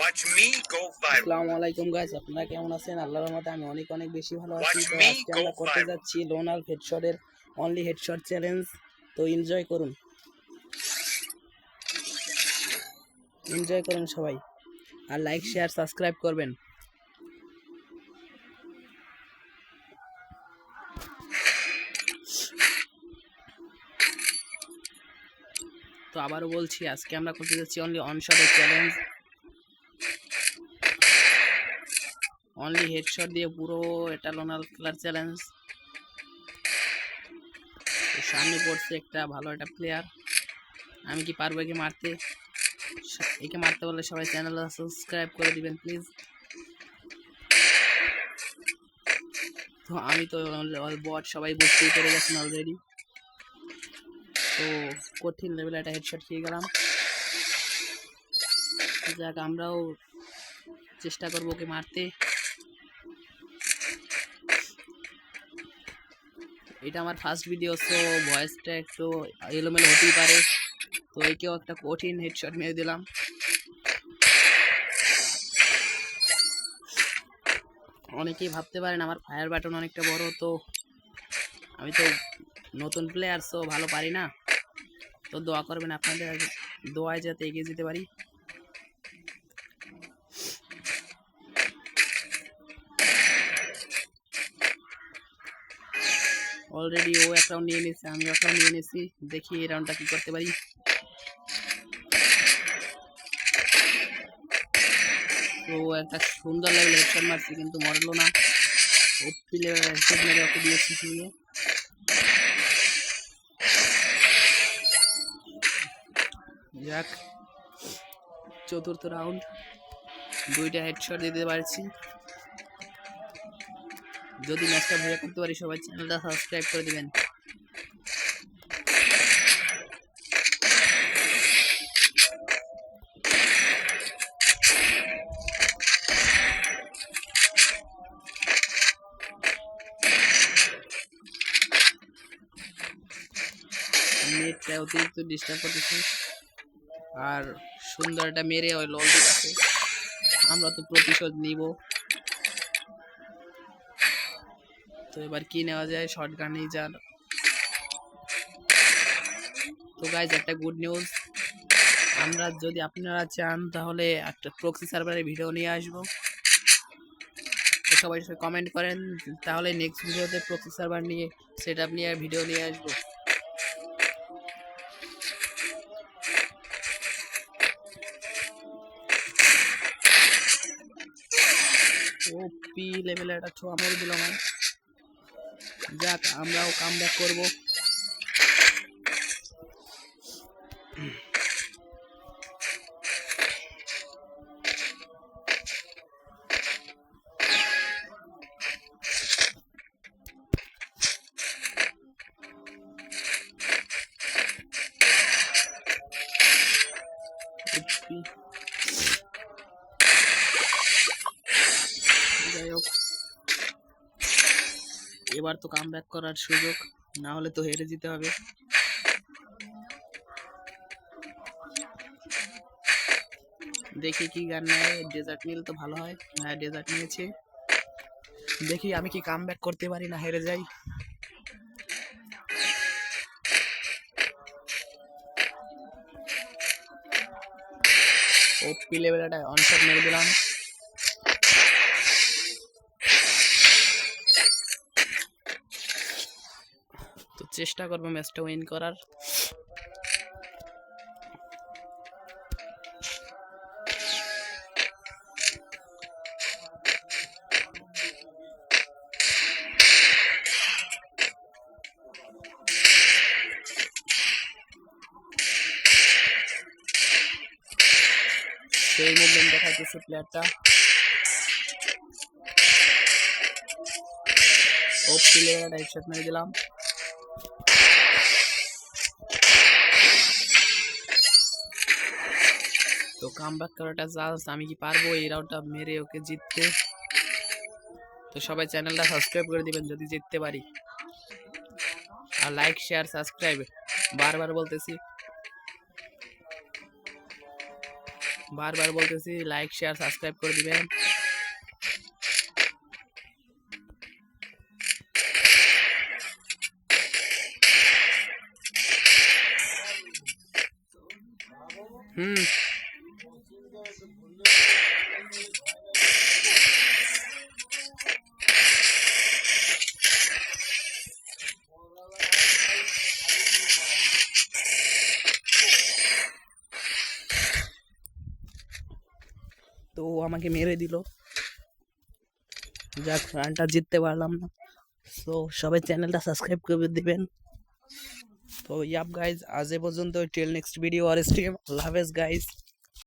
আসসালামু আলাইকুম গাইস, আপনারা কেমন আছেন? আল্লাহর রহমতে আমি অনেক অনেক বেশি ভালো আছি। তো আজকে আমরা করতে যাচ্ছি লোনাল হেডশটের অনলি হেডশট চ্যালেঞ্জ। তো এনজয় করুন সবাই, আর লাইক শেয়ার সাবস্ক্রাইব করবেন। তো আবারও বলছি, আজকে আমরা করতে যাচ্ছি অনলি অনশটের চ্যালেঞ্জ, অনলি হেডশট দিয়ে পুরো এটা লোনাল খেলার চ্যালেঞ্জ। সামনে পড়ছে একটা ভালো একটা প্লেয়ার, আমি কি পারবো একে মারতে? একে মারতে বললে সবাই চ্যানেলটা সাবস্ক্রাইব করে দিবেন প্লিজ। তো আমি তো বট, সবাই বুঝতেই পেরে গেছেন অলরেডি। তো কঠিন লেভেলে একটা হেডশট খেয়ে গেলাম। যাক, আমরাও চেষ্টা করবো ওকে মারতে। এটা আমার ফার্স্ট ভিডিও, সো ভয়েসটা একটু এলোমেলো হতেই পারে। তো একেও একটা কঠিন হেডশট মেরে দিলাম। অনেকেই ভাবতে পারেন আমার ফায়ার বাটন অনেকটা বড়, তো আমি তো নতুন প্লেয়ার, সো ভালো পারি না। তো দোয়া করবেন, আপনাদের দোয়ায় যাতে এগিয়ে যেতে পারি। অলরেডি ও এক রাউন্ড নিয়ে নিয়েছে, আমি এক রাউন্ড নিয়ে নিয়েছি। দেখি এই রাউন্ডটা কি করতে পারি। তো একটা সুন্দর লেভেল হেডশট মারছি, কিন্তু মরলো না। ওপি লেভেল হেডশট মেরে ওকে দিয়েছি শুয়ে। যাক, চতুর্থ রাউন্ড, দুইটা হেডশট দিতে পারছি। যদি ম্যাচটা ভুলে করতে পারি, সবাই চ্যানেলটা সাবস্ক্রাইব করে দিবেন। নেটটা অতিরিক্ত ডিস্টার্ব করতেছে, আর সুন্দর একটা মেরে ওই লল দিতেছে। আমরা তো প্রতিশোধ নিব। তো এবার কি নেওয়া যায়? শটগানই যার। তো গাইজ, একটা গুড নিউজ, আমরা যদি আপনারা চান তাহলে একটা প্রক্সি সার্ভারের ভিডিও নিয়ে আসবো। তো সবাই কমেন্ট করেন, তাহলে নেক্সট ভিডিওতে প্রক্সি সার্ভার নিয়ে সেটআপ নিয়ে ভিডিও নিয়ে আসবো। ওপি লেভেলে একটা ছোঁয়া মেরে দিল আমার। যাক, আমরাও কাম ব্যাক করবো। যাই হোক, এবার তো কাম ব্যাক করার সুযোগ, না হলে তো হেরে যেতে হবে। দেখি কি গান নেয়। ডেজার্ট মিল তো ভালো হয়। হ্যাঁ, ডেজার্ট নিয়েছে। দেখি আমি কি কাম ব্যাক করতে পারি না হেরে যাই। ওপি লেভেল একটা অনশট মেরে দিলাম। তো চেষ্টা করবো ম্যাচটা উইন করার। সেই মুভমেন্ট দেখাইতেছে প্লেয়ারটা। ওপি লেভেল একটা হেডশট মেরে দিলাম। তো কামব্যাক করাটা জাস্ট, আমি কি পারবো এই রাউন্ডটা মেরে ওকে জিততে? তো সবাই চ্যানেলটা সাবস্ক্রাইব করে দিবেন যদি জিততে পারি, আর লাইক শেয়ার সাবস্ক্রাইব বারবার বলতেছি। বারবার বলতেছি লাইক শেয়ার সাবস্ক্রাইব করে দিবেন। হুম তো ও আমাকে মেরে দিল, যাক রানটা জিততে পারলাম না। তো সবাই চ্যানেলটা সাবস্ক্রাইব করে দিবেন। তো ইয়াপ গাইজ, আজ এ পর্যন্ত, টিল নেক্সট ভিডিও আর স্ট্রিম। আল্লাহ হাফেজ গাইজ।